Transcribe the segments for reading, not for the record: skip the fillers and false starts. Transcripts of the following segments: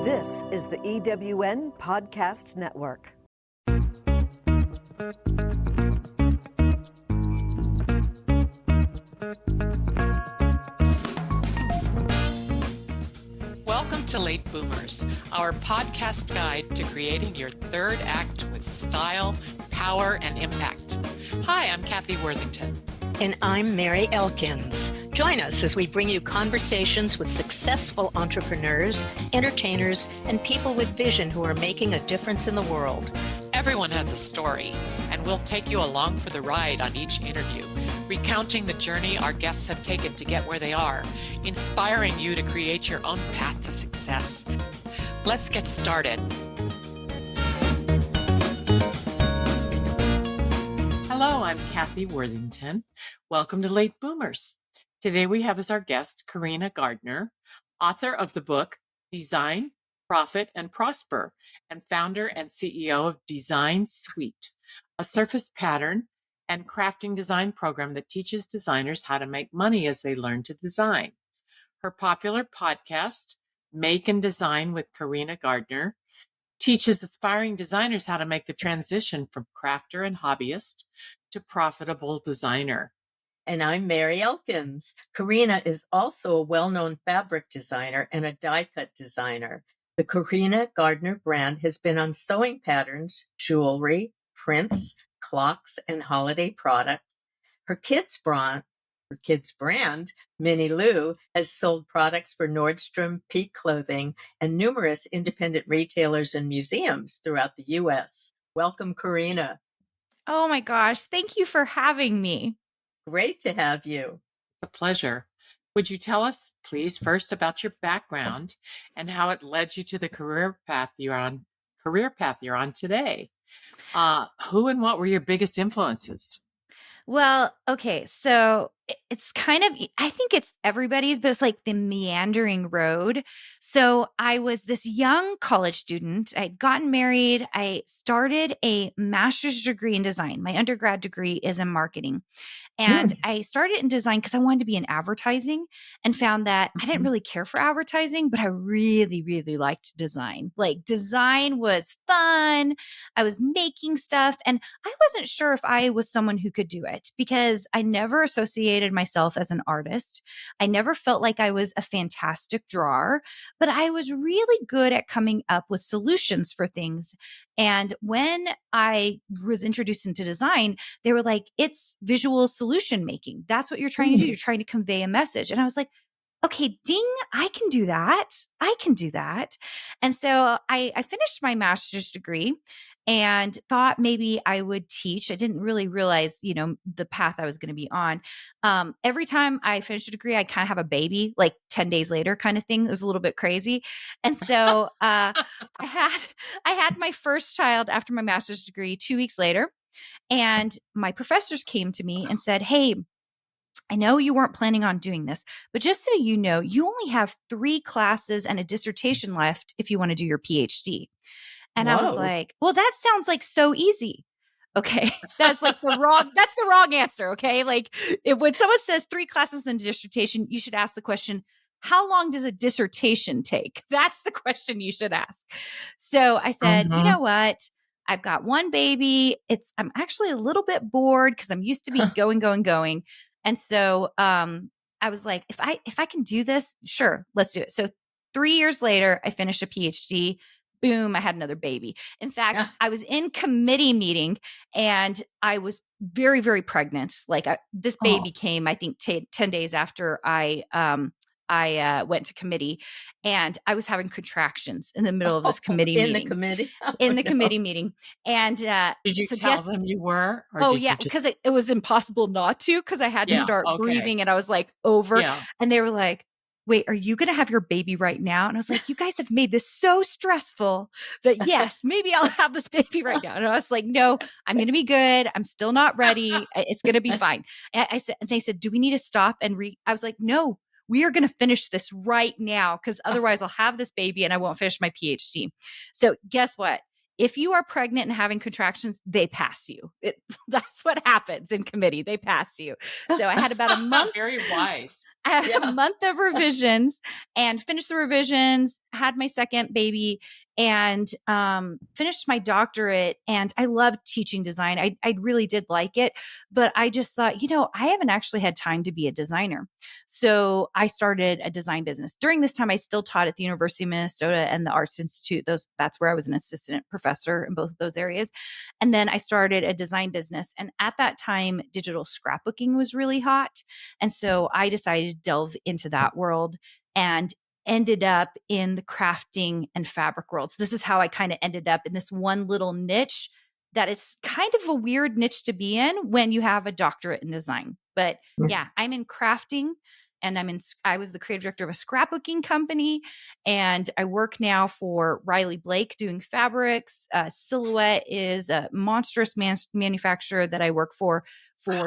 This is the EWN Podcast Network. Welcome to Late Boomers, our podcast guide to creating your third act with style, power, and impact. Hi, I'm Kathy Worthington. And I'm Mary Elkins. Join us as we bring you conversations with successful entrepreneurs, entertainers, and people with vision who are making a difference in the world. Everyone has a story, and we'll take you along for the ride on each interview, recounting the journey our guests have taken to get where they are, inspiring you to create your own path to success. Let's get started. Hello, I'm Kathy Worthington. Welcome to Late Boomers. Today we have as our guest Carina Gardner, author of the book Design, Profit and Prosper, and founder and CEO of Design Suite, a surface pattern and crafting design program that teaches designers how to make money as they learn to design. Her popular podcast, Make and Design with Carina Gardner, teaches aspiring designers how to make the transition from crafter and hobbyist to profitable designer. And I'm Mary Elkins. Carina is also a well-known fabric designer and a die-cut designer. The Carina Gardner brand has been on sewing patterns, jewelry, prints, clocks, and holiday products. Her kids' brand, Minnie Lou, has sold products for Nordstrom, Peak Clothing, and numerous independent retailers and museums throughout the U.S. Welcome, Carina. Oh my gosh, thank you for having me. Great to have you. It's a pleasure. Would you tell us, please, first about your background and how it led you to the career path you're on today? Who and what were your biggest influences? Well, okay, so it's kind of, I think it's everybody's, but it's like the meandering road. So I was this young college student. I'd gotten married. I started a master's degree in design. My undergrad degree is in marketing. And I started in design because I wanted to be in advertising and found that I didn't really care for advertising, but I really, really liked design. Like design was fun. I was making stuff and I wasn't sure if I was someone who could do it because I never associated myself as an artist. I never felt like I was a fantastic drawer, but I was really good at coming up with solutions for things. And when I was introduced into design, they were like, it's visual solution making. That's what you're trying to do. You're trying to convey a message. And I was like, okay, ding, I can do that. I can do that. And so I finished my master's degree and thought maybe I would teach. I didn't really realize, the path I was going to be on. Every time I finished a degree, I kind of have a baby, like 10 days later kind of thing. It was a little bit crazy. And so I had my first child after my master's degree 2 weeks later. And my professors came to me and said, hey, I know you weren't planning on doing this, but just so you know, you only have 3 classes and a dissertation left if you want to do your PhD. And I was like, well, that sounds like so easy. Okay. That's like the wrong answer. Okay. Like when someone says 3 classes and a dissertation, you should ask the question, how long does a dissertation take? That's the question you should ask. So I said, you know what? I've got one baby. I'm actually a little bit bored because I'm used to be going. And so I was like, if I can do this, sure, let's do it. So 3 years later, I finished a PhD. Boom, I had another baby. In fact, I was in committee meeting and I was very, very pregnant. Like this baby came, I think 10 days after I went to committee and I was having contractions in the middle of this committee meeting. In the committee meeting. And did you tell them you were? Because it was impossible not to because I had to start breathing and I was like over. Yeah. And they were like, wait, are you going to have your baby right now? And I was like, you guys have made this so stressful that yes, maybe I'll have this baby right now. And I was like, no, I'm going to be good. I'm still not ready. It's going to be fine. And they said, do we need to stop and I was like, no, we are going to finish this right now because otherwise I'll have this baby and I won't finish my PhD. So guess what? if you are pregnant and having contractions, they pass you. That's what happens in committee. They pass you. So I had about a month. Very wise. I had Yeah. a month of revisions and finished the revisions, had my second baby, and finished my doctorate. And I loved teaching design. I really did like it. But I just thought, I haven't actually had time to be a designer. So I started a design business. During this time, I still taught at the University of Minnesota and the Arts Institute. That's where I was an assistant professor in both of those areas. And then I started a design business. And at that time, digital scrapbooking was really hot. And so I decided to delve into that world and ended up in the crafting and fabric world. So this is how I kind of ended up in this one little niche that is kind of a weird niche to be in when you have a doctorate in design. But yeah, I'm in crafting, and I was the creative director of a scrapbooking company, and I work now for Riley Blake doing fabrics. Silhouette is a monstrous manufacturer that I work for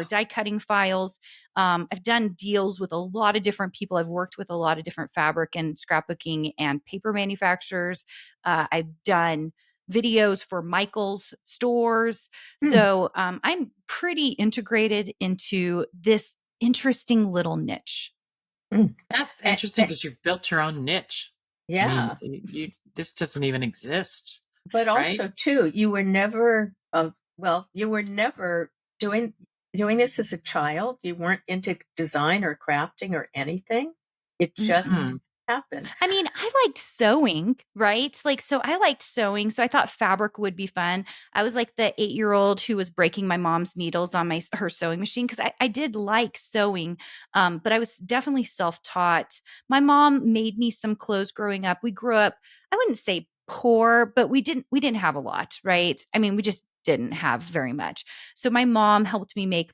die cutting files. I've done deals with a lot of different people. I've worked with a lot of different fabric and scrapbooking and paper manufacturers. I've done videos for Michael's stores. So I'm pretty integrated into this interesting little niche. That's interesting because you've built your own niche. Yeah. I mean, this doesn't even exist. But right? also too, you were never doing this as a child. You weren't into design or crafting or anything. It just Mm-mm. happened. I mean, I liked sewing, right? So I liked sewing. So I thought fabric would be fun. I was like the 8-year-old who was breaking my mom's needles on her sewing machine because I did like sewing. But I was definitely self-taught. My mom made me some clothes growing up. We grew up, I wouldn't say poor, but we didn't have a lot, right? I mean, we just didn't have very much. So my mom helped me make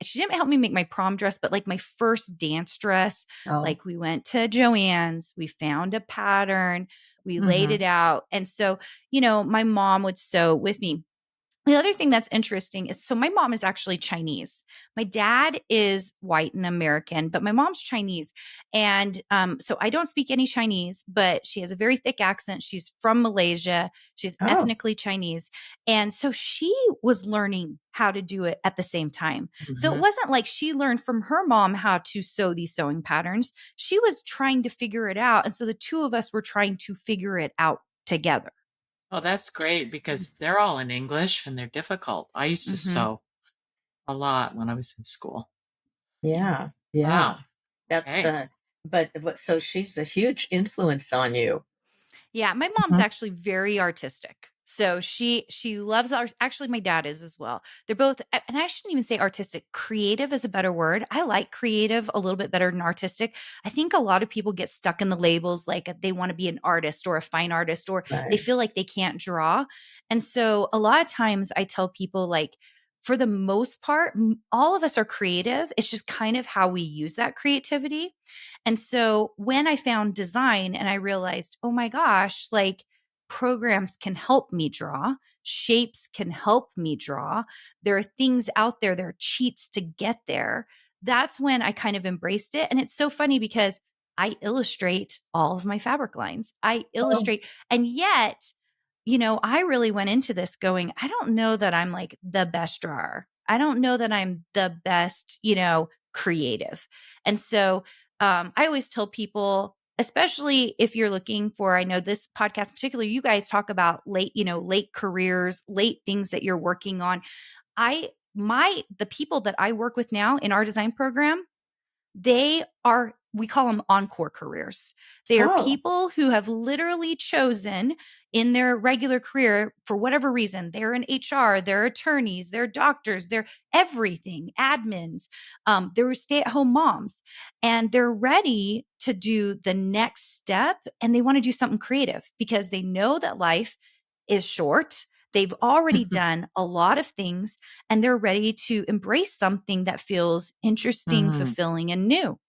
she didn't help me make my prom dress, but like my first dance dress. Oh, Like we went to Joann's, we found a pattern, we laid Mhm. it out. And so, my mom would sew with me. The other thing that's interesting is so my mom is actually Chinese. My dad is white and American, but my mom's Chinese. And so I don't speak any Chinese, but she has a very thick accent. She's from Malaysia. She's ethnically Chinese. And so she was learning how to do it at the same time. So it Mhm. wasn't like she learned from her mom how to sew these sewing patterns. She was trying to figure it out. And so the two of us were trying to figure it out together. Oh, that's great because they're all in English and they're difficult. I used to Mm-hmm. sew a lot when I was in school. yeah. Wow. That's Okay. so she's a huge influence on you. Yeah, my mom's Mhm. actually very artistic. So she loves art. Actually, my dad is as well. They're both, and I shouldn't even say artistic. Creative is a better word. I like creative a little bit better than artistic. I think a lot of people get stuck in the labels like they want to be an artist or a fine artist, or they Right. feel like they can't draw. And so a lot of times I tell people like, for the most part, all of us are creative. It's just kind of how we use that creativity. And so when I found design and I realized, oh my gosh, like programs can help me draw, shapes can help me draw. There are things out there, there are cheats to get there. That's when I kind of embraced it. And it's so funny because I illustrate all of my fabric lines. I Oh, illustrate, and yet, I really went into this going, I don't know that I'm like the best drawer. I don't know that I'm the best, creative. And so I always tell people, especially if you're looking for, I know this podcast, particularly, you guys talk about late careers, late things that you're working on. The people that I work with now in our design program, we call them encore careers. They are oh, people who have literally chosen in their regular career, for whatever reason, they're in HR, they're attorneys, they're doctors, they're everything, admins, they're stay-at-home moms, and they're ready to do the next step, and they want to do something creative because they know that life is short. They've already done a lot of things, and they're ready to embrace something that feels interesting, Mhm. fulfilling, and new.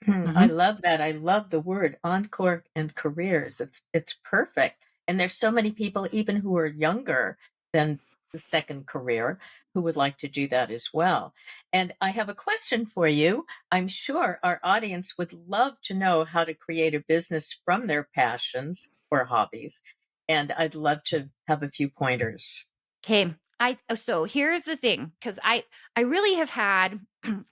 I Mhm. love that. I love the word encore and careers. It's perfect. And there's so many people, even who are younger than the second career, who would like to do that as well. And I have a question for you. I'm sure our audience would love to know how to create a business from their passions or hobbies. and I'd love to have a few pointers. Okay. So here's the thing, because I really have had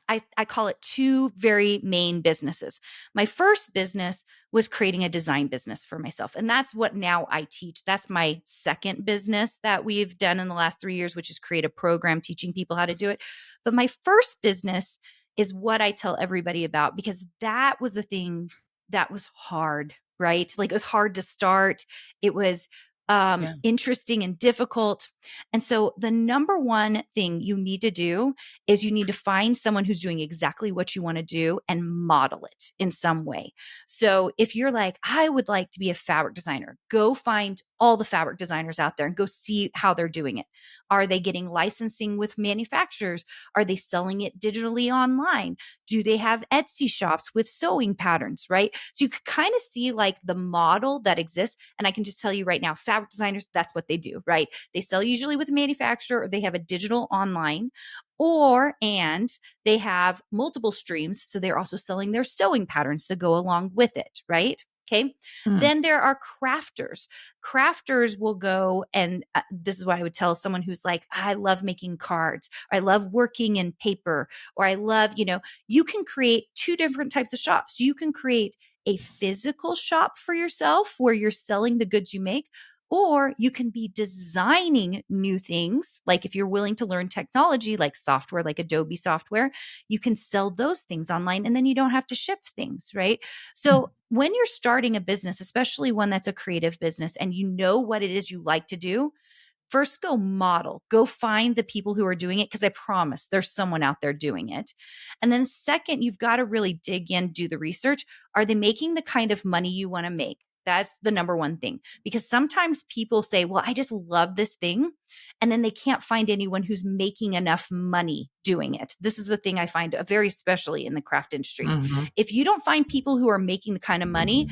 I call it two very main businesses. My first business was creating a design business for myself. And that's what now I teach. That's my second business that we've done in the last 3 years, which is create a program teaching people how to do it. But my first business is what I tell everybody about, because that was the thing that was hard, right? Like, it was hard to start. It was Yeah. interesting and difficult. And so the number one thing you need to do is you need to find someone who's doing exactly what you want to do and model it in some way. So if you're like, I would like to be a fabric designer, go find all the fabric designers out there and go see how they're doing it. Are they getting licensing with manufacturers? Are they selling it digitally online? Do they have Etsy shops with sewing patterns, right? So you could kind of see like the model that exists. And I can just tell you right now, fabric designers, that's what they do, right? They sell usually with a manufacturer, or they have a digital online, and they have multiple streams. So they're also selling their sewing patterns to go along with it, right? Okay. Hmm. Then there are crafters. Crafters will go, and this is what I would tell someone who's like, I love making cards, or I love working in paper, or I love, you can create two different types of shops. You can create a physical shop for yourself where you're selling the goods you make, or you can be designing new things. Like if you're willing to learn technology, like software, like Adobe software, you can sell those things online and then you don't have to ship things, right? So when you're starting a business, especially one that's a creative business, and you know what it is you like to do, first go model, go find the people who are doing it, because I promise there's someone out there doing it. And then second, you've got to really dig in, do the research. Are they making the kind of money you want to make? That's the number one thing, because sometimes people say, well, I just love this thing. And then they can't find anyone who's making enough money doing it. This is the thing I find very especially in the craft industry. Mm-hmm. If you don't find people who are making the kind of money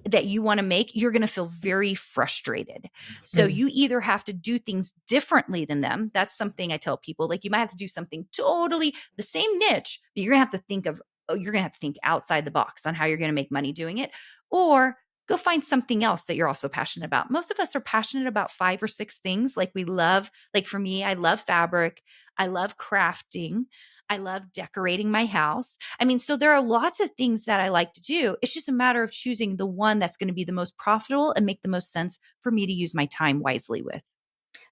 that you want to make, you're going to feel very frustrated. So you either have to do things differently than them. That's something I tell people. Like, you might have to do something totally the same niche, but you're going to have to you're going to have to think outside the box on how you're going to make money doing it. Or go find something else that you're also passionate about. Most of us are passionate about 5 or 6 things. Like, we love, like for me, I love fabric. I love crafting. I love decorating my house. I mean, so there are lots of things that I like to do. It's just a matter of choosing the one that's going to be the most profitable and make the most sense for me to use my time wisely with.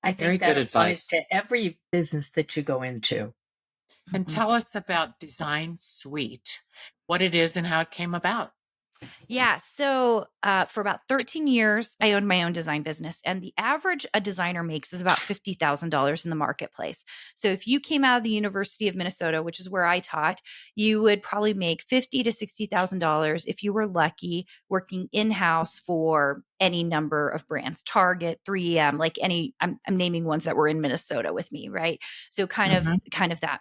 I Very think good that applies advice. to every business that you go into. And Mhm. tell us about Design Suite, what it is and how it came about. Yeah. So for about 13 years, I owned my own design business. And the average a designer makes is about $50,000 in the marketplace. So if you came out of the University of Minnesota, which is where I taught, you would probably make $50,000 to $60,000 if you were lucky, working in-house for any number of brands, Target, 3M, like any, I'm naming ones that were in Minnesota with me, right? So kind of that.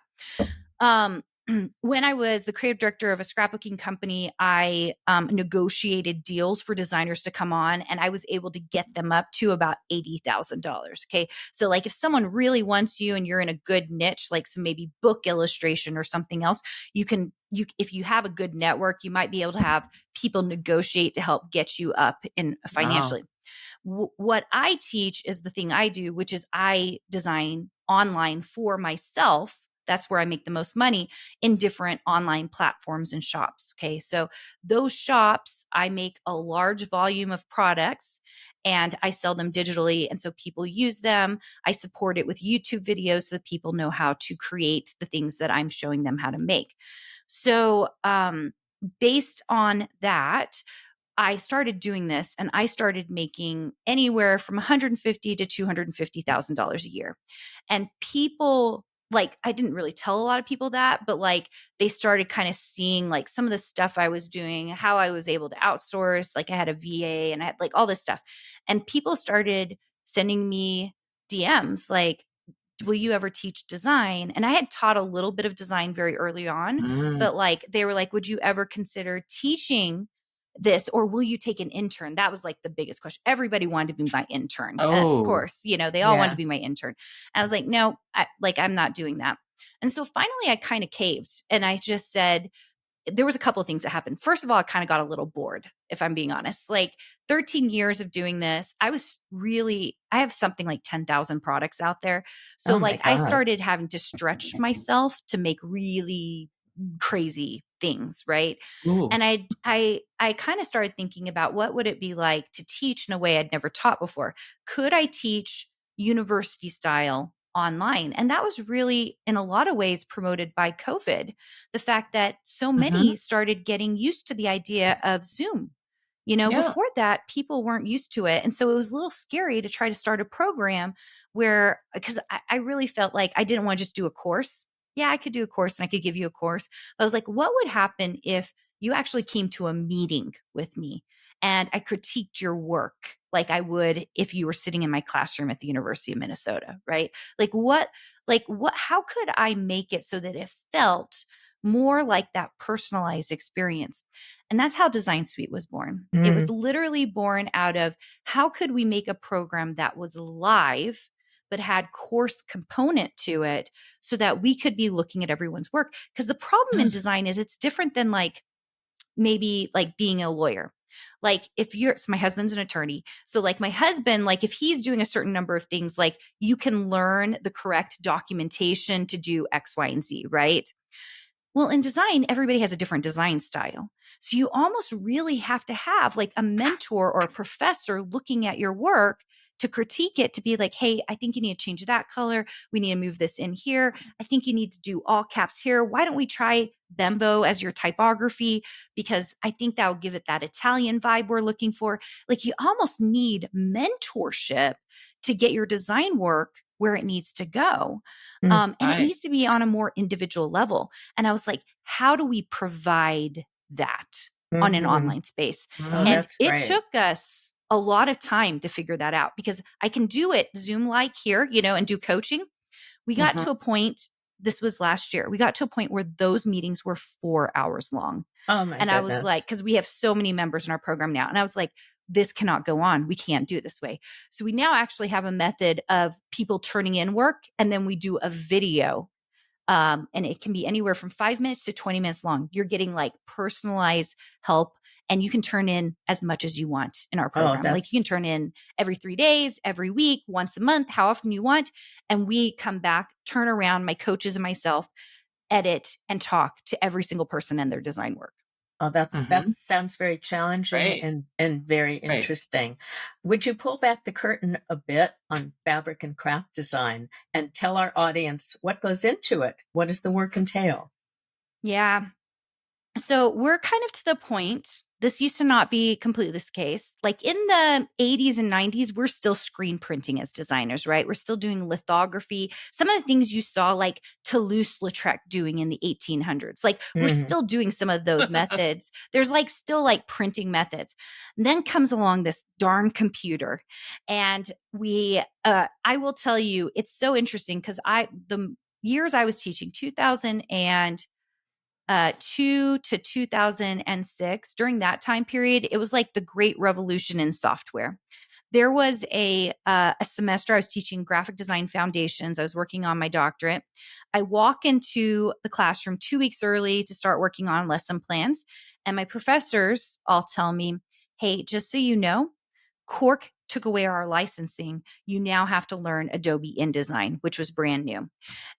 When I was the creative director of a scrapbooking company, I negotiated deals for designers to come on, and I was able to get them up to about $80,000. Okay. So like, if someone really wants you and you're in a good niche, like some maybe book illustration or something else, if you have a good network, you might be able to have people negotiate to help get you up in Wow. financially. What I teach is the thing I do, which is I design online for myself. That's where I make the most money, in different online platforms and shops. Okay. So those shops, I make a large volume of products and I sell them digitally. And so people use them. I support it with YouTube videos so that people know how to create the things that I'm showing them how to make. So, based on that, I started doing this and I started making anywhere from 150 to $250,000 a year. And people, like, I didn't really tell a lot of people that, but like, they started kind of seeing like some of the stuff I was doing, how I was able to outsource. Like, I had a VA and I had like all this stuff. And people started sending me DMs like, will you ever teach design? And I had taught a little bit of design very early on, Mm. but like, they were like, would you ever consider teaching this, or will you take an intern? That was like the biggest question. Everybody wanted to be my intern. And of Oh, course, they all wanted Yeah. to be my intern. And I was like, no, I'm not doing that. And so finally I kind of caved and I just said, there was a couple of things that happened. First of all, I kind of got a little bored, if I'm being honest. Like 13 years of doing this, I have something like 10,000 products out there. So Oh my like I God. started having to stretch myself to make really crazy things, right? Ooh. And I kind of started thinking about what would it be like to teach in a way I'd never taught before. Could I teach university style online? And that was really, in a lot of ways, promoted by COVID. The fact that so Mhm. many started getting used to the idea of Zoom. Yeah. Before that, people weren't used to it. And so it was a little scary to try to start a program because I really felt like I didn't want to just do a course. Yeah, I could do a course and I could give you a course. But I was like, what would happen if you actually came to a meeting with me and I critiqued your work like I would if you were sitting in my classroom at the University of Minnesota, right? How could I make it so that it felt more like that personalized experience? And that's how Design Suite was born. It was Mm, literally born out of how could we make a program that was live but had course component to it so that we could be looking at everyone's work. Because the problem in design is it's different than maybe like being a lawyer. Like so my husband's an attorney. So like my husband, like if he's doing a certain number of things, like you can learn the correct documentation to do X, Y, and Z, right? Well, in design, everybody has a different design style. So you almost really have to have like a mentor or a professor looking at your work to critique it, to be like, hey, I think you need to change that color. We need to move this in here. I think you need to do all caps here. Why don't we try Bembo as your typography? Because I think that will give it that Italian vibe we're looking for. Like you almost need mentorship to get your design work where it needs to go. mm, And it Right. needs to be on a more individual level. And I was like, how do we provide that on an mhm. online space? Oh, Mhm. And that's it great. took us a lot of time to figure that out because I can do it Zoom like here, and do coaching. We got Mhm. to a point, this was last year, we got to a point where those meetings were 4 hours long. Oh my And I was like, goodness. because we have so many members in our program now. And I was like, this cannot go on. We can't do it this way. So we now actually have a method of people turning in work and then we do a video. And it can be anywhere from 5 minutes to 20 minutes long. You're getting like personalized help and you can turn in as much as you want in our Oh, program. Like you can that's turn in every 3 days, every week, once a month, how often you want. And we come back, turn around, my coaches and myself, edit and talk to every single person and their design work. oh, that Mhm. sounds very challenging Right. and very Right. interesting. Would you pull back the curtain a bit on fabric and craft design and tell our audience what goes into it? What does the work entail? Yeah. So we're kind of to the point. This used to not be completely this case. Like in the 80s and 90s, we're still screen printing as designers, right? We're still doing lithography. Some of the things you saw like Toulouse-Lautrec doing in the 1800s. Like we're Mhm. still doing some of those methods. There's like still like printing methods. And then comes along this darn computer. And I will tell you, it's so interesting because the years I was teaching, 2002 to 2006, during that time period, it was like the great revolution in software. There was a semester I was teaching graphic design foundations. I was working on my doctorate. I walk into the classroom 2 weeks early to start working on lesson plans, and my professors all tell me, "Hey, just so you know, Cork took away our licensing. You now have to learn Adobe InDesign, which was brand new."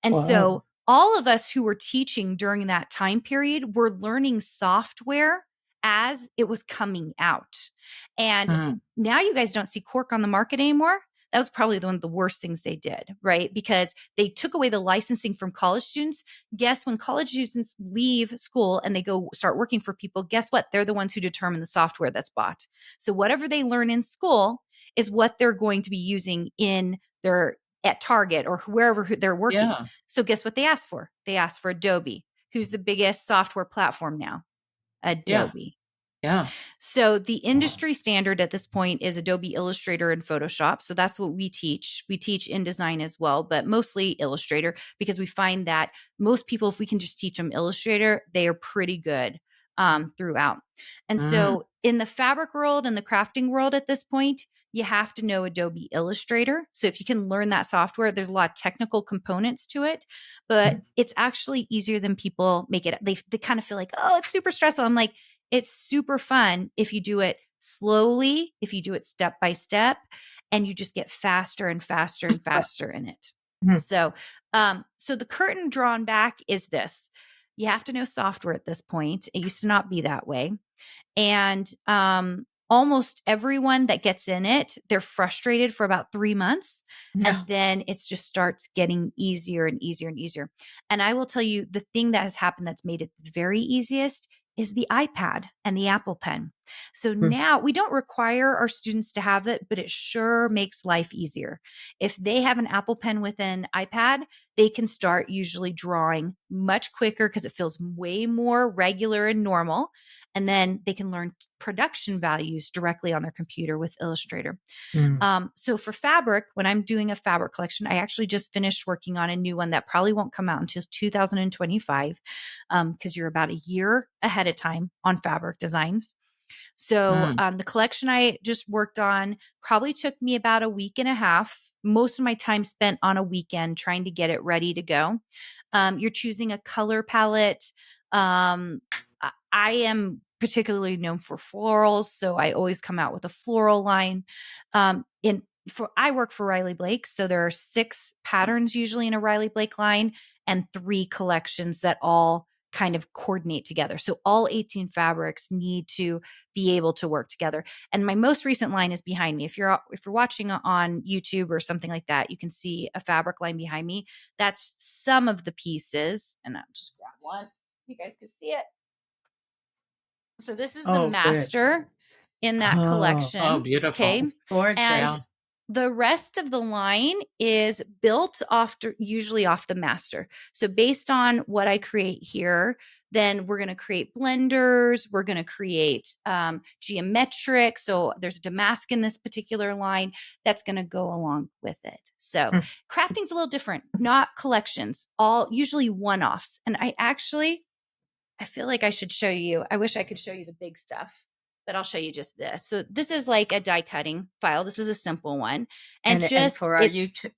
And Whoa. so all of us who were teaching during that time period were learning software as it was coming out. And Mm. now you guys don't see Quark on the market anymore. That was probably one of the worst things they did, right? Because they took away the licensing from college students. Guess when college students leave school and they go start working for people, guess what? They're the ones who determine the software that's bought. So whatever they learn in school is what they're going to be using in their at Target or wherever they're working. Yeah. So guess what they asked for? They asked for Adobe, who's the biggest software platform now. Yeah. Adobe. Yeah. So the industry standard at this point is Adobe Illustrator and Photoshop. So that's what we teach. We teach InDesign as well, but mostly Illustrator because we find that most people, if we can just teach them Illustrator, they are pretty good throughout. And Mm. so in the fabric world and the crafting world at this point, you have to know Adobe Illustrator. So if you can learn that software, there's a lot of technical components to it, but it's actually easier than people make it. They kind of feel like, oh, it's super stressful. I'm like, it's super fun if you do it slowly, if you do it step by step, and you just get faster and faster and faster in it. So the curtain drawn back is this. You have to know software at this point. It used to not be that way. And almost everyone that gets in it, they're frustrated for about 3 months. Yeah. And then it just starts getting easier and easier and easier. And I will tell you, the thing that has happened that's made it very easiest is the iPad and the Apple Pen. So now we don't require our students to have it, but it sure makes life easier. If they have an Apple Pen with an iPad, they can start usually drawing much quicker because it feels way more regular and normal. And then they can learn production values directly on their computer with Illustrator. So for fabric, when I'm doing a fabric collection, I actually just finished working on a new one that probably won't come out until 2025 because you're about a year ahead of time on fabric designs. So the collection I just worked on probably took me about a week and a half. Most of my time spent on a weekend trying to get it ready to go. You're choosing a color palette. I am particularly known for florals, so I always come out with a floral line. I work for Riley Blake, so there are 6 patterns usually in a Riley Blake line and 3 collections that all kind of coordinate together. So all 18 fabrics need to be able to work together. And my most recent line is behind me. If you're watching on YouTube or something like that, you can see a fabric line behind me. That's some of the pieces, and I'll just grab one. You guys can see it. So this is the master in that collection. Oh, beautiful. Okay. Gorgeous. And the rest of the line is built usually off the master. So based on what I create here, then we're going to create blenders. We're going to create geometric. So there's a damask in this particular line that's going to go along with it. So crafting's a little different, not collections, all usually one-offs. And I feel like I should show you. I wish I could show you the big stuff, but I'll show you just this. So this is like a die cutting file. This is a simple one. And for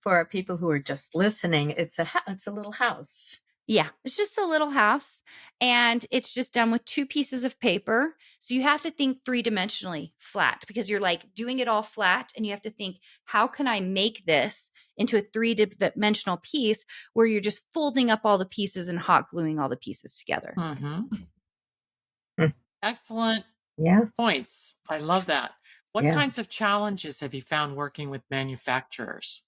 our people who are just listening, it's a little house. Yeah, it's just a little house, and it's just done with 2 pieces of paper. So you have to think 3-dimensionally flat because you're like doing it all flat, and you have to think, how can I make this into a 3-dimensional piece where you're just folding up all the pieces and hot gluing all the pieces together. Excellent points. I love that. What kinds of challenges have you found working with manufacturers?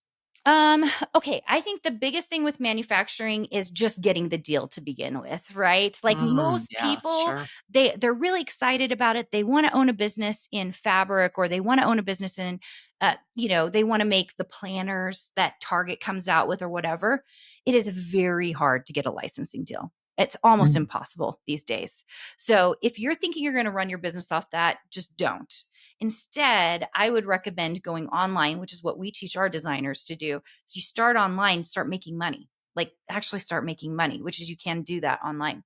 Okay. I think the biggest thing with manufacturing is just getting the deal to begin with, right? Like most people, they're really excited about it. They want to own a business in fabric, or they want to own a business in, they want to make the planners that Target comes out with or whatever. It is very hard to get a licensing deal. It's almost impossible these days. So if you're thinking you're going to run your business off that, just don't. Instead, I would recommend going online, which is what we teach our designers to do. So you start online, start making money, like actually start making money, which is you can do that online.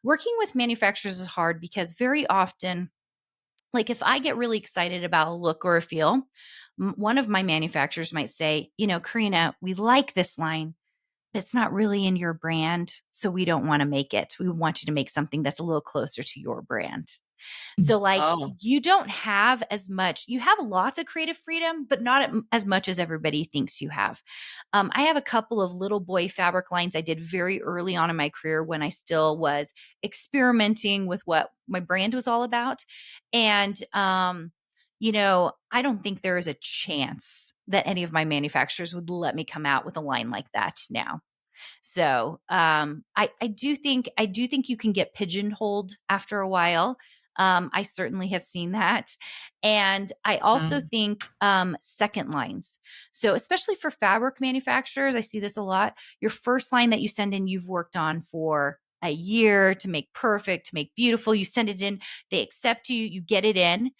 Working with manufacturers is hard because very often, like if I get really excited about a look or a feel, one of my manufacturers might say, Carina, we like this line. It's not really in your brand, so we don't want to make it. We want you to make something that's a little closer to your brand. So you don't have as much, you have lots of creative freedom, but not as much as everybody thinks you have. I have a couple of little boy fabric lines I did very early on in my career when I still was experimenting with what my brand was all about. And, I don't think there is a chance that any of my manufacturers would let me come out with a line like that now. So I do think you can get pigeonholed after a while. I certainly have seen that. And I also think second lines. So especially for fabric manufacturers, I see this a lot. Your first line that you send in, you've worked on for a year to make perfect, to make beautiful. You send it in, they accept you, you get it in,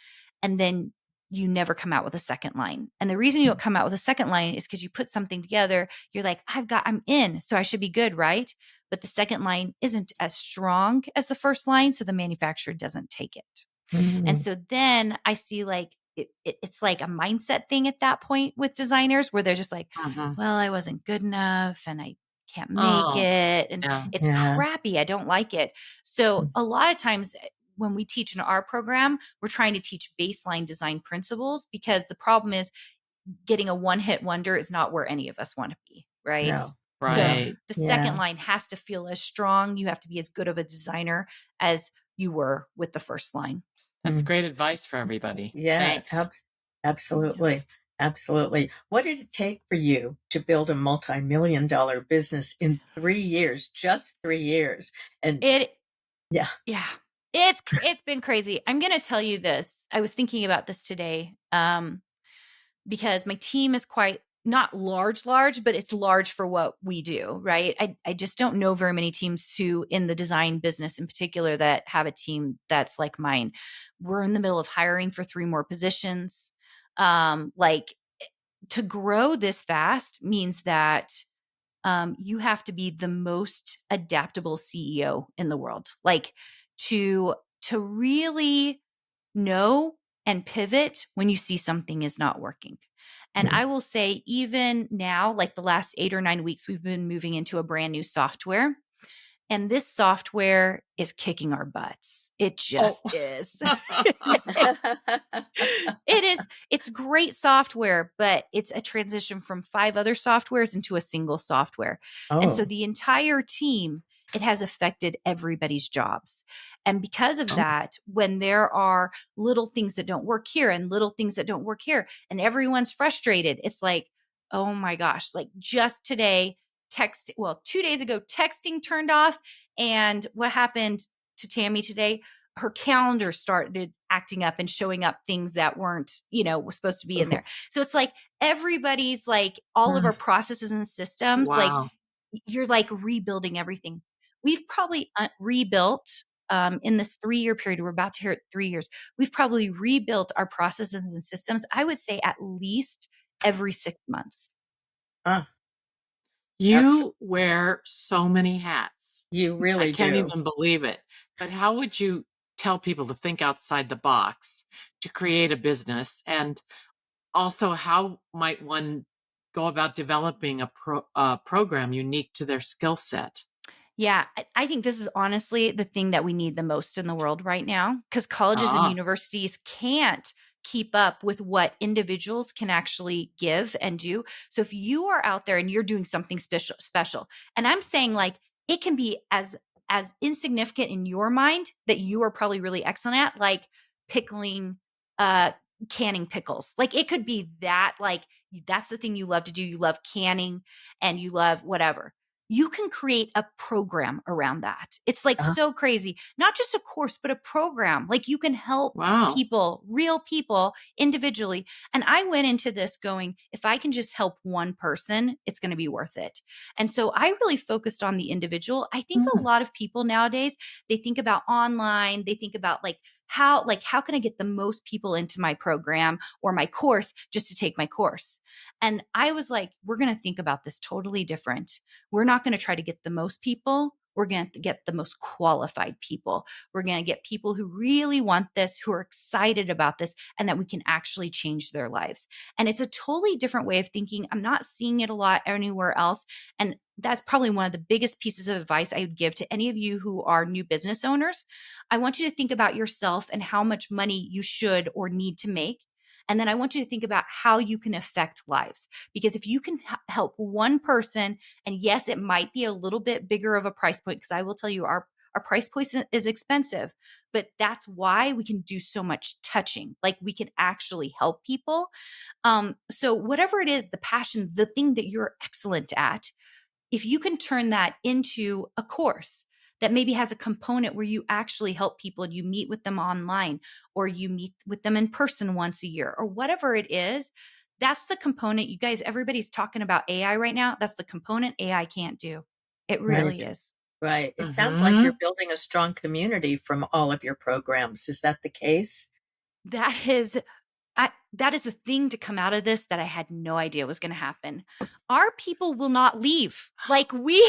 and then you never come out with a second line. And the reason you don't come out with a second line is because you put something together. You're like, I'm in, so I should be good, right? But the second line isn't as strong as the first line, so the manufacturer doesn't take it. And so then I see like it's like a mindset thing at that point with designers where they're just like, Mhm. well, I wasn't good enough and I can't make Oh, it. And yeah. it's Yeah. crappy. I don't like it. So a lot of times when we teach in our program, we're trying to teach baseline design principles because the problem is getting a one-hit wonder is not where any of us want to be, right? No. So No. Right. the second Yeah. line has to feel as strong. You have to be as good of a designer as you were with the first line. That's Mm. great advice for everybody. Yeah. Thanks. Absolutely. Absolutely. What did it take for you to build a multi-million-dollar business in 3 years? Just 3 years. And It yeah. Yeah. It's been crazy. I'm going to tell you this. I was thinking about this today. Because my team is quite not large, but it's large for what we do, right? I just don't know very many teams who in the design business in particular that have a team that's like mine. We're in the middle of hiring for 3 more positions. Like to grow this fast means that you have to be the most adaptable CEO in the world. Like to really know and pivot when you see something is not working. And I will say, even now, like the last 8 or 9 weeks, we've been moving into a brand new software. And this software is kicking our butts. It Oh. just is. It is. It's great software, but it's a transition from 5 other softwares into a single software. And so Oh. the entire team, it has affected everybody's jobs. And because of that, when there are little things that don't work here and little things that don't work here, and everyone's frustrated, it's like, oh my gosh, like just today, 2 days ago, texting turned off. And what happened to Tammy today? Her calendar started acting up and showing up things that weren't, was supposed to be in there. So it's like everybody's like all of our processes and systems, like Wow. you're like rebuilding everything. We've probably rebuilt in this 3-year period. We're about to hit 3 years. We've probably rebuilt our processes and systems. I would say at least every 6 months. Ah, You wear so many hats. you I really can't do. even believe it. But how would you tell people to think outside the box to create a business? And also, how might one go about developing a program unique to their skill set? Yeah, I think this is honestly the thing that we need the most in the world right now because colleges and Ah, universities can't keep up with what individuals can actually give and do. So if you are out there and you're doing something special, and I'm saying like it can be as insignificant in your mind that you are probably really excellent at, like pickling, uh, canning pickles. Like it could be that, like that's the thing you love to do. You love canning and you love whatever, you can create a program around that. It's like Uh, so crazy. Not just a course, but a program. Like you can help wow. people, real people individually. And I went into this going, if I can just help one person, it's going to be worth it. And so I really focused on the individual. I think a lot of people nowadays, they think about online, they think about how can I get the most people into my program or my course just to take my course? And I was like, we're going to think about this totally different. We're not going to try to get the most people. We're going to get the most qualified people. We're going to get people who really want this, who are excited about this, and that we can actually change their lives. And it's a totally different way of thinking. I'm not seeing it a lot anywhere else. And that's probably one of the biggest pieces of advice I would give to any of you who are new business owners. I want you to think about yourself and how much money you should or need to make. And then I want you to think about how you can affect lives. Because if you can help one person, and yes, it might be a little bit bigger of a price point, because I will tell you our price point is expensive, but that's why we can do so much touching. Like we can actually help people. So whatever it is, the passion, the thing that you're excellent at, if you can turn that into a course that maybe has a component where you actually help people and you meet with them online or you meet with them in person once a year or whatever it is, that's the component. You guys, everybody's talking about AI right now. That's the component AI can't do. It right. really is. Right. It sounds like Mm-hmm. you're building a strong community from all of your programs. Is that the case? That is that is the thing to come out of this that I had no idea was going to happen. Our people will not leave. Like we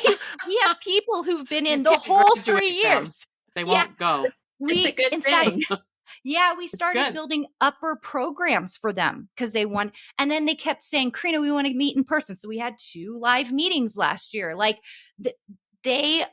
have people who've been You in the can't whole graduate 3 them. years. They Yeah, won't go. It's a we good in fact thing. Yeah, we It's started good. building upper programs for them because they want, and then they kept saying, Karina, we want to meet in person. So we had 2 live meetings last year. Like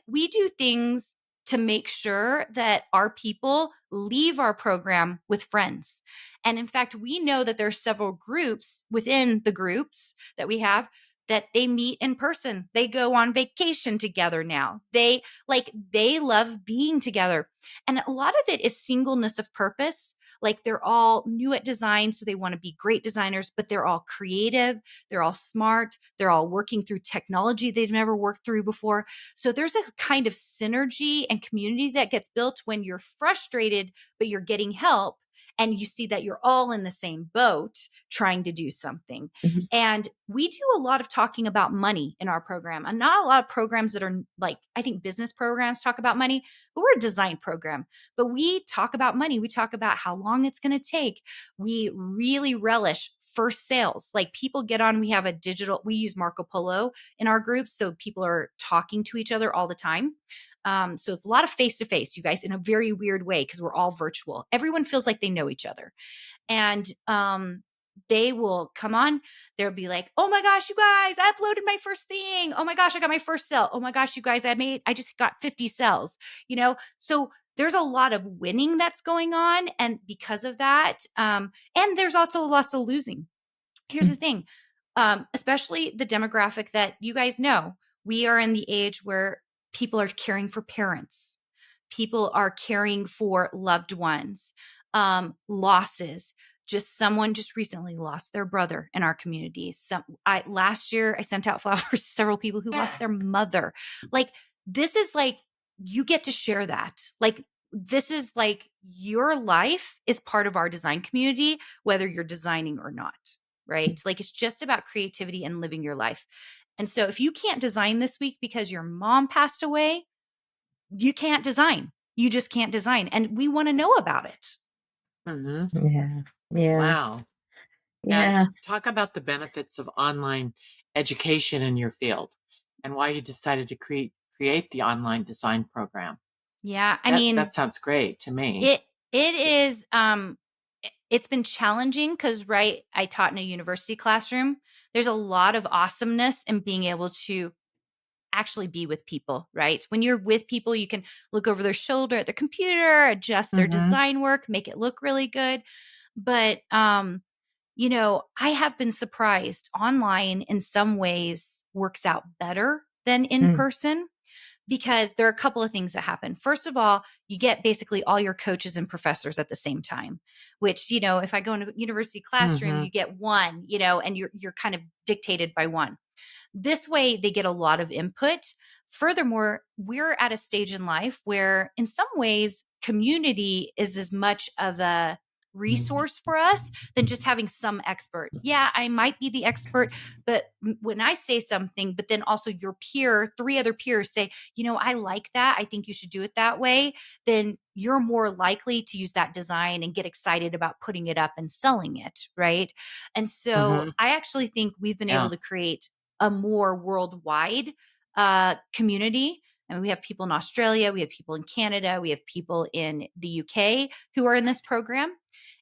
we do things to make sure that our people leave our program with friends. And in fact, we know that there are several groups within the groups that we have that they meet in person. They go on vacation together now. They love being together. And a lot of it is singleness of purpose. Like they're all new at design, so they want to be great designers, but they're all creative. They're all smart. They're all working through technology they've never worked through before. So there's a kind of synergy and community that gets built when you're frustrated, but you're getting help. And you see that you're all in the same boat trying to do something. Mhm. And we do a lot of talking about money in our program, and not a lot of programs that are like, I think business programs talk about money, but we're a design program. But we talk about money. We talk about how long it's going to take. We really relish first sales. Like people get on, we use Marco Polo in our groups. So people are talking to each other all the time. So it's a lot of face to face, you guys, in a very weird way because we're all virtual. Everyone feels like they know each other. And they will come on. They'll be like, oh my gosh, you guys, I uploaded my first thing. Oh my gosh, I got my first sale. Oh my gosh, you guys, I just got 50 sales, So there's a lot of winning that's going on. And because of that, and there's also lots of losing. Here's the thing, especially the demographic that you guys know, we are in the age where people are caring for parents. People are caring for loved ones, losses. Someone just recently lost their brother in our community. Last year I sent out flowers to several people who lost their mother. Like this is like, you get to share that. Like this is like your life is part of our design community, whether you're designing or not. Right? Like it's just about creativity and living your life. And so if you can't design this week because your mom passed away, you can't design. You just can't design. And we want to know about it. Hmm. Yeah. Yeah. Wow. And Yeah. talk about the benefits of online education in your field and why you decided to create the online design program. Yeah. I That mean, sounds great to me. it is it's been challenging because I taught in a university classroom. There's a lot of awesomeness in being able to actually be with people, right? When you're with people, you can look over their shoulder at their computer, adjust their Hmm. design work, make it look really good. But I have been surprised. Online in some ways works out better than in Mm. person because there are a couple of things that happen. First of all, you get basically all your coaches and professors at the same time, which, if I go into a university classroom, Hmm. you get one, and you're kind of dictated by one. This way, they get a lot of input. Furthermore, we're at a stage in life where, in some ways, community is as much of a resource for us than just having some expert. Yeah, I might be the expert, but when I say something, but then also your peer, 3 other peers say, I like that. I think you should do it that way. Then you're more likely to use that design and get excited about putting it up and selling it. Right. And so Hmm. I actually think we've been able Yeah. to create a more worldwide community. And we have people in Australia, we have people in Canada, we have people in the UK who are in this program.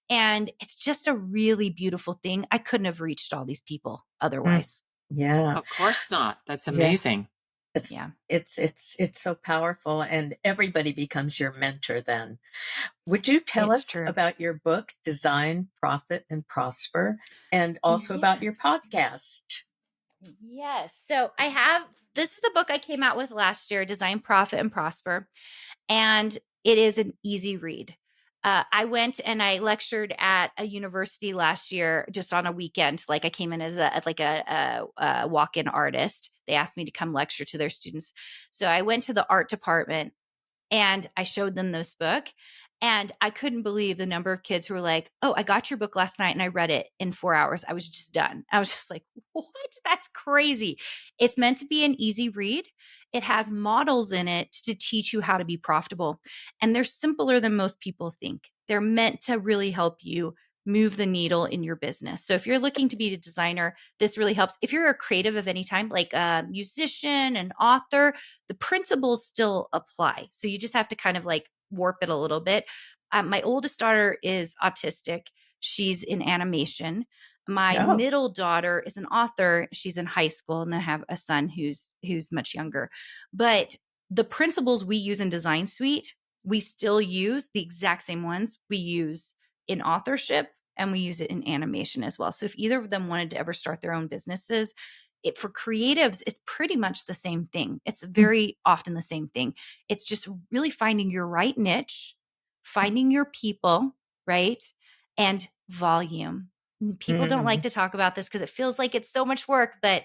And it's just a really beautiful thing. I couldn't have reached all these people Mm. otherwise. Yeah. Of course not. That's Yeah. amazing. It's, Yeah, it's so powerful, and everybody becomes your mentor then. Would you tell it's us true. about your book, Design, Profit, and Prosper, and also about your Yes. podcast? Yes. So this is the book I came out with last year, Design, Profit, and Prosper. And it is an easy read. I went and I lectured at a university last year just on a weekend. Like I came in as a walk-in artist. They asked me to come lecture to their students. So I went to the art department and I showed them this book. And I couldn't believe the number of kids who were like, oh, I got your book last night and I read it in 4 hours. I was just done. I was just like, what? That's crazy. It's meant to be an easy read. It has models in it to teach you how to be profitable. And they're simpler than most people think. They're meant to really help you move the needle in your business. So if you're looking to be a designer, this really helps. If you're a creative of any time, like a musician, an author, the principles still apply. So you just have to kind of like warp it a little bit. my oldest daughter is autistic. She's in animation. My Oh. middle daughter is an author. She's in high school, and then I have a son who's much younger. But the principles we use in Design Suite, we still use the exact same ones we use in authorship, and we use it in animation as well. So if either of them wanted to ever start their own businesses, for creatives, it's pretty much the same thing. It's very often the same thing. It's just really finding your right niche, finding your people, right? And volume. People don't like to talk about this because it feels like it's so much work, but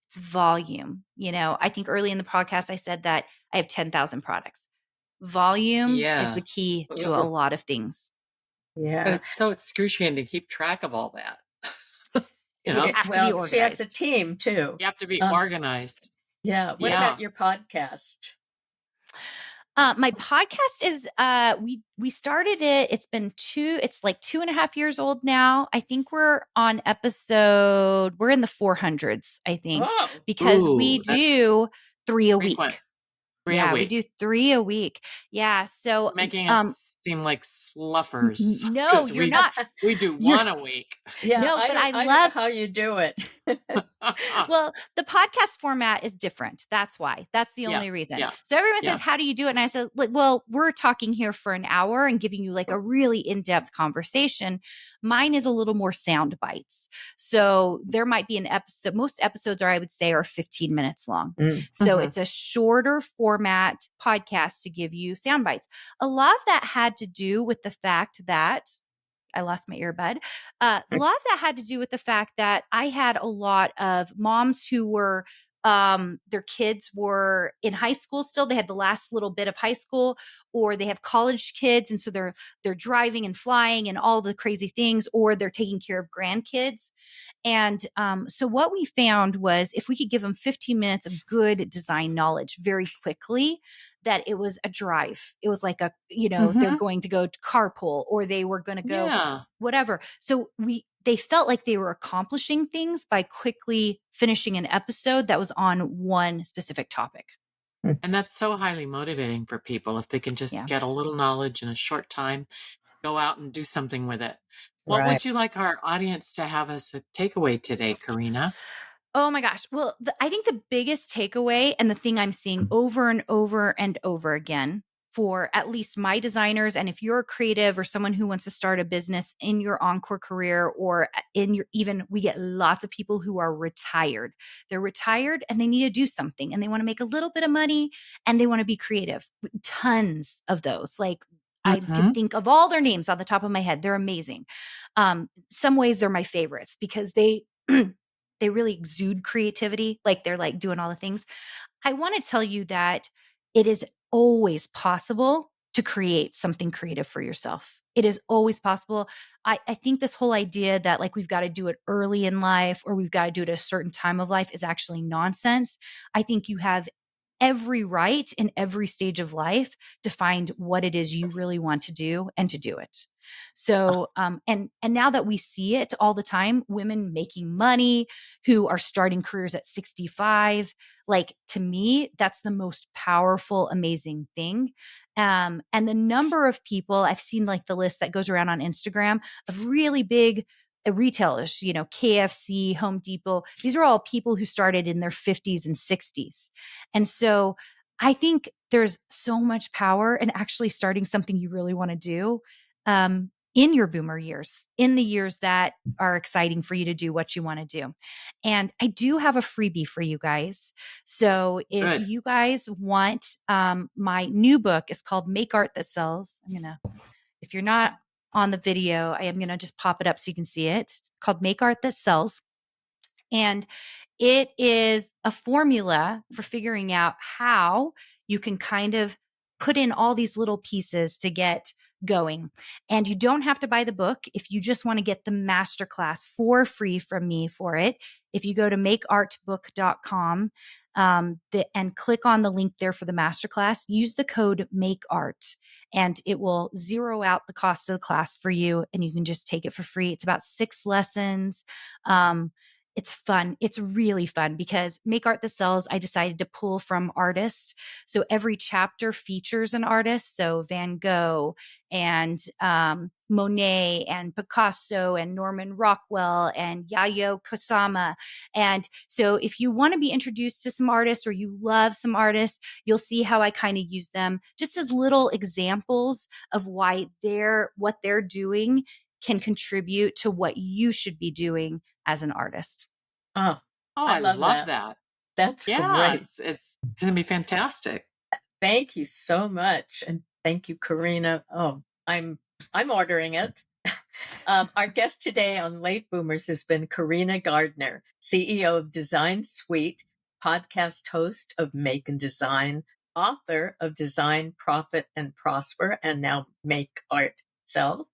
it's volume. I think early in the podcast, I said that I have 10,000 products. Volume is the key to a lot of things. Yeah. But it's so excruciating to keep track of all that. You have to be organized. She has a team too. You have to be organized. Yeah. What about your podcast? My podcast is we started it. It's like 2.5 years old now. I think we're in the 400s, I think, because we do 3 a week. We do 3 a week. Yeah. So making us seem like sluffers. No, you're not. We do 1 a week. Yeah. No, but I love love how you do it. Well, the podcast format is different. That's why. That's the only reason. Yeah. So everyone says, how do you do it? And I said, well, we're talking here for an hour and giving you like a really in-depth conversation. Mine is a little more sound bites. So there might be an episode. Most episodes I would say are 15 minutes long. So it's a shorter format podcast to give you sound bites. A lot of that had to do with the fact that I lost my earbud. A lot of that had to do with the fact that I had a lot of moms who were, their kids were in high school still. They had the last little bit of high school, or they have college kids. And so they're driving and flying and all the crazy things, or they're taking care of grandkids. And so what we found was if we could give them 15 minutes of good design knowledge very quickly, that it was a drive. It was like they're going to go to carpool, or they were going to go whatever. So they felt like they were accomplishing things by quickly finishing an episode that was on one specific topic. And that's so highly motivating for people if they can just get a little knowledge in a short time, go out and do something with it. What would you like our audience to have as a takeaway today, Carina? Oh my gosh. Well, I think the biggest takeaway and the thing I'm seeing over and over and over again for at least my designers, and if you're a creative or someone who wants to start a business in your encore career or we get lots of people who are retired. They're retired and they need to do something and they want to make a little bit of money and they want to be creative. Tons of those. Like I can think of all their names on the top of my head. They're amazing. Some ways they're my favorites because they really exude creativity. Like they're like doing all the things. I want to tell you that it is always possible to create something creative for yourself. It is always possible. I think this whole idea that like we've got to do it early in life or we've got to do it at a certain time of life is actually nonsense. I think you have every right in every stage of life to find what it is you really want to do and to do it. So, and now that we see it all the time, women making money who are starting careers at 65, like to me, that's the most powerful, amazing thing. And the number of people I've seen, like the list that goes around on Instagram of really big retailers, KFC, Home Depot, these are all people who started in their 50s and 60s. And so I think there's so much power in actually starting something you really want to do in your boomer years, in the years that are exciting for you to do what you want to do. And I do have a freebie for you guys. So if you guys want my new book, it's called Make Art That Sells. If you're not on the video, I am going to just pop it up so you can see it. It's called Make Art That Sells. And it is a formula for figuring out how you can kind of put in all these little pieces to get going. And you don't have to buy the book if you just want to get the masterclass for free from me for it. If you go to makeartbook.com and click on the link there for the masterclass, use the code MAKEART and it will zero out the cost of the class for you and you can just take it for free. It's about 6 lessons. it's fun. It's really fun because Make Art That Sells, I decided to pull from artists. So every chapter features an artist. So Van Gogh and Monet and Picasso and Norman Rockwell and Yayoi Kusama. And so if you want to be introduced to some artists or you love some artists, you'll see how I kind of use them just as little examples of why what they're doing can contribute to what you should be doing as an artist. Oh, Oh, I I love love that. that. That's Yeah, great. it's going to be fantastic. Thank you so much. And thank you, Karina. Oh, I'm ordering it. Our guest today on Late Boomers has been Karina Gardner, CEO of Design Suite, podcast host of Make and Design, author of Design, Profit and Prosper, and now Make Art Sells,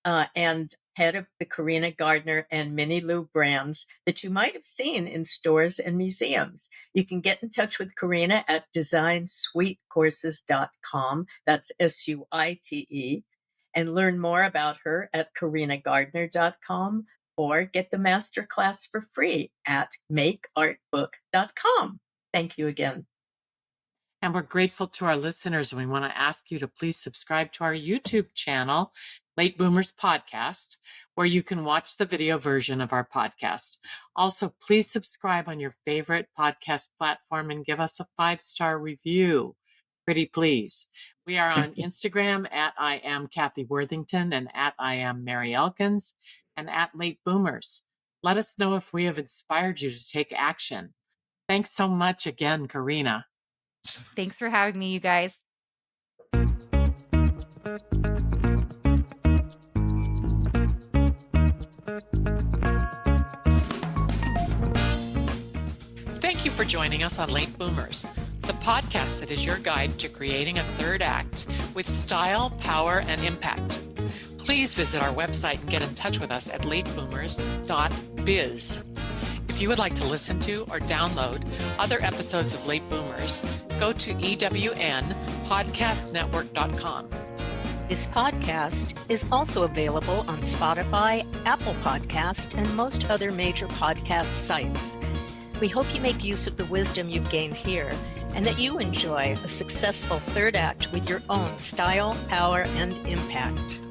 and head of the Karina Gardner and Minnie Lou brands that you might have seen in stores and museums. You can get in touch with Karina at designsuitecourses.com. That's SUITE. And learn more about her at karinagardner.com or get the masterclass for free at makeartbook.com. Thank you again. And we're grateful to our listeners. And we want to ask you to please subscribe to our YouTube channel, Late Boomers Podcast, where you can watch the video version of our podcast. Also, please subscribe on your favorite podcast platform and give us a 5-star review. Pretty please. We are on Instagram at I am Kathy Worthington and at I am Mary Elkins and at Late Boomers. Let us know if we have inspired you to take action. Thanks so much again, Karina. Thanks for having me, you guys. Thank you for joining us on Late Boomers, the podcast that is your guide to creating a third act with style, power, and impact. Please visit our website and get in touch with us at lateboomer.biz. If you would like to listen to or download other episodes of Late Boomers, go to ewnpodcastnetwork.com. This podcast is also available on Spotify, Apple Podcast, and most other major podcast sites. We hope you make use of the wisdom you've gained here and that you enjoy a successful third act with your own style, power, and impact.